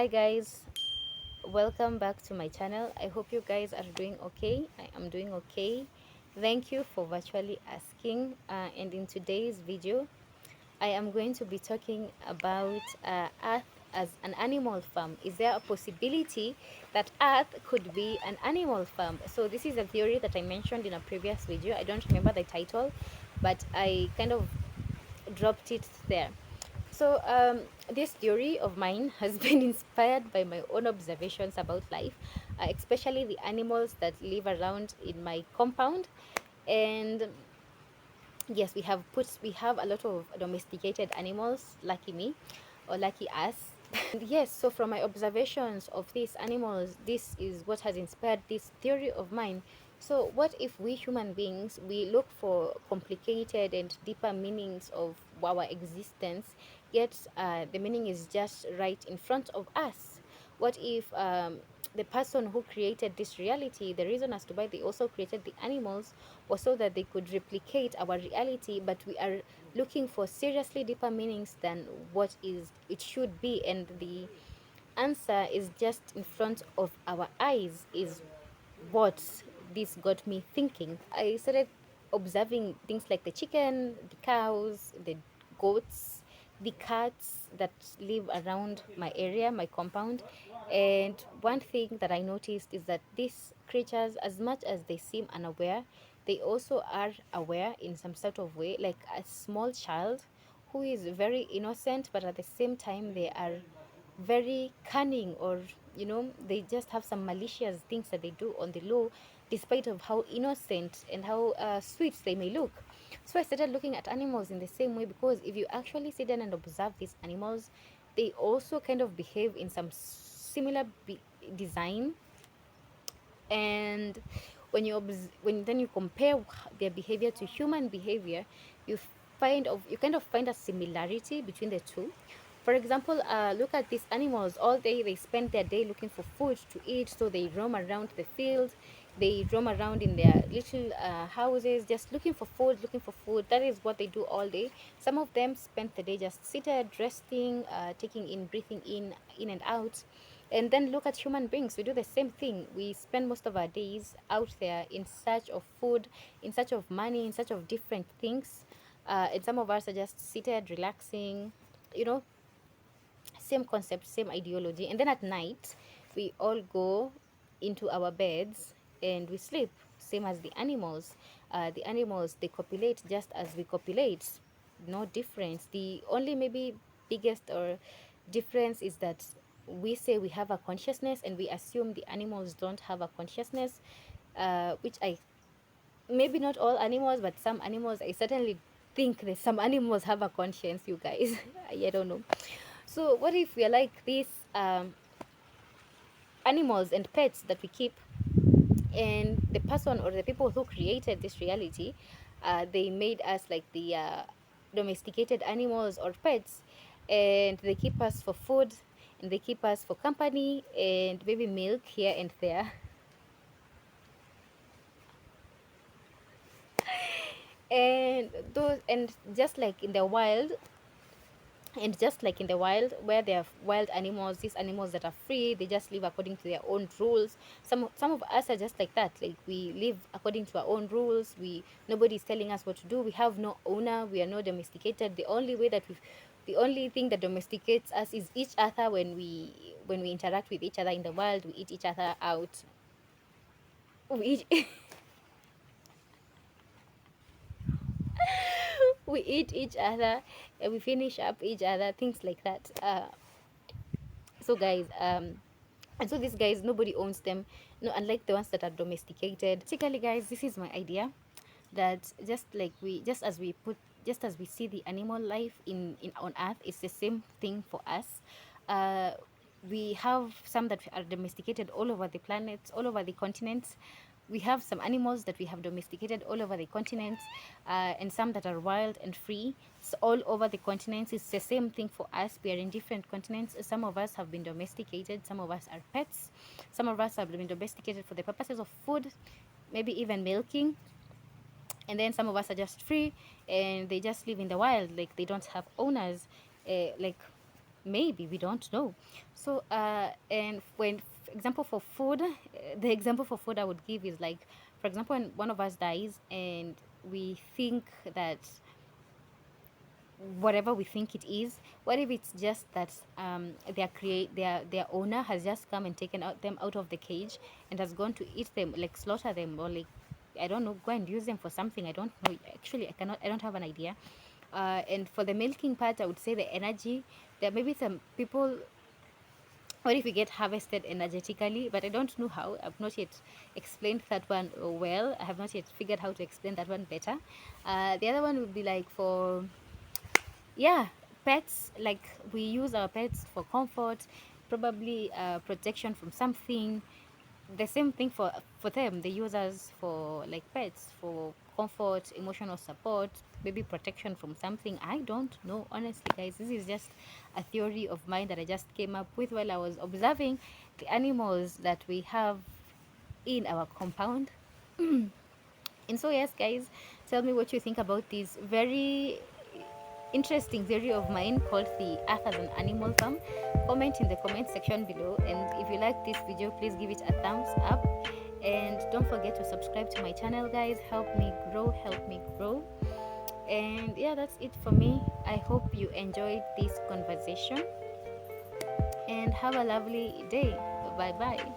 Hi guys, welcome back to my channel. I hope you guys are doing okay. I am doing okay. Thank you for virtually asking. And in today's video, I am going to be talking about Earth as an animal farm. Is there a possibility that Earth could be an animal farm? So this is a theory that I mentioned in a previous video. I don't remember the title, but I kind of dropped it there. So, this theory of mine has been inspired by my own observations about life, especially the animals that live around in my compound. And yes, we have a lot of domesticated animals, lucky me, or lucky us. And yes, so from my observations of these animals, this is what has inspired this theory of mine. So what if we human beings, we look for complicated and deeper meanings of our existence, yet the meaning is just right in front of us? What if the person who created this reality, the reason as to why they also created the animals was so that they could replicate our reality, but we are looking for seriously deeper meanings than what is it should be, and the answer is just in front of our eyes, is what this got me thinking. I started observing things like the chicken, the cows, the goats, the cats that live around my area, my compound. And one thing that I noticed is that these creatures, as much as they seem unaware, they also are aware in some sort of way, like a small child who is very innocent, but at the same time, they are very cunning, or they just have some malicious things that they do on the low, despite of how innocent and how sweet they may look. So I started looking at animals in the same way, because if you actually sit down and observe these animals, they also kind of behave in some similar design. And when then you compare their behavior to human behavior, you you kind of find a similarity between the two. For example, look at these animals. All day they spend their day looking for food to eat, so they roam around the field, they roam around in their little houses, just looking for food, looking for food. That is what they do all day. Some of them spend the day just seated, resting, taking in, breathing in and out. And then look at human beings. We do the same thing. We spend most of our days out there in search of food, in search of money, in search of different things. And some of us are just seated, relaxing, you know, same concept, same ideology. And then at night, we all go into our beds and we sleep, same as the animals. The animals, they copulate just as we copulate. No difference. The only maybe biggest or difference is that we say we have a consciousness, and we assume the animals don't have a consciousness, which I, maybe not all animals, but some animals, I certainly think that some animals have a conscience, you guys. I don't know. So what if we are like these animals and pets that we keep, and the person or the people who created this reality, they made us like the domesticated animals or pets, and they keep us for food, and they keep us for company, and maybe milk here and there. And those, and just like in the wild, and just like in the wild, where there are wild animals, these animals that are free, they just live according to their own rules. Some of us are just like that, like we live according to our own rules. Nobody's telling us what to do. We have no owner. We are not domesticated. The only thing that domesticates us is each other. When we interact with each other in the wild, we eat each other out. We eat, we eat each other, and we finish up each other, things like that. So guys, and so these guys, nobody owns them, no, unlike the ones that are domesticated. Basically guys, this is my idea, that just as we see the animal life in on earth, it's the same thing for us. uh we have some that are domesticated all over the planet, all over the continents. We have some animals that we have domesticated all over the continents, and some that are wild and free, so all over the continents. It's the same thing for us. We are in different continents. Some of us have been domesticated, some of us are pets, some of us have been domesticated for the purposes of food, maybe even milking, and then some of us are just free, and they just live in the wild, like they don't have owners. Like maybe we don't know. So and when example for food, the example for food I would give is like, for example, when one of us dies and we think that whatever we think it is, what if it's just that their owner has just come and taken out them out of the cage and has gone to eat them, like slaughter them, or like, I don't know, go and use them for something. I don't know, actually. I don't have an idea. And for the milking part, I would say the energy. There may be some people, what if we get harvested energetically, but I don't know how. I've not yet explained that one well. I have not yet figured how to explain that one better. The other one would be like for, yeah, pets. Like, we use our pets for comfort, probably protection from something. The same thing for them. They use us for, like, pets for comfort, emotional support, maybe protection from something. I don't know, honestly, guys. This is just a theory of mine that I just came up with while I was observing the animals that we have in our compound. And so, yes, guys, tell me what you think about this very interesting theory of mine called the Earth as an Animal Farm. Comment in the comment section below, and if you like this video, please give it a thumbs up, and don't forget to subscribe to my channel, guys. Help me grow, help me grow. And yeah, that's it for me. I hope you enjoyed this conversation, and have a lovely day. Bye bye.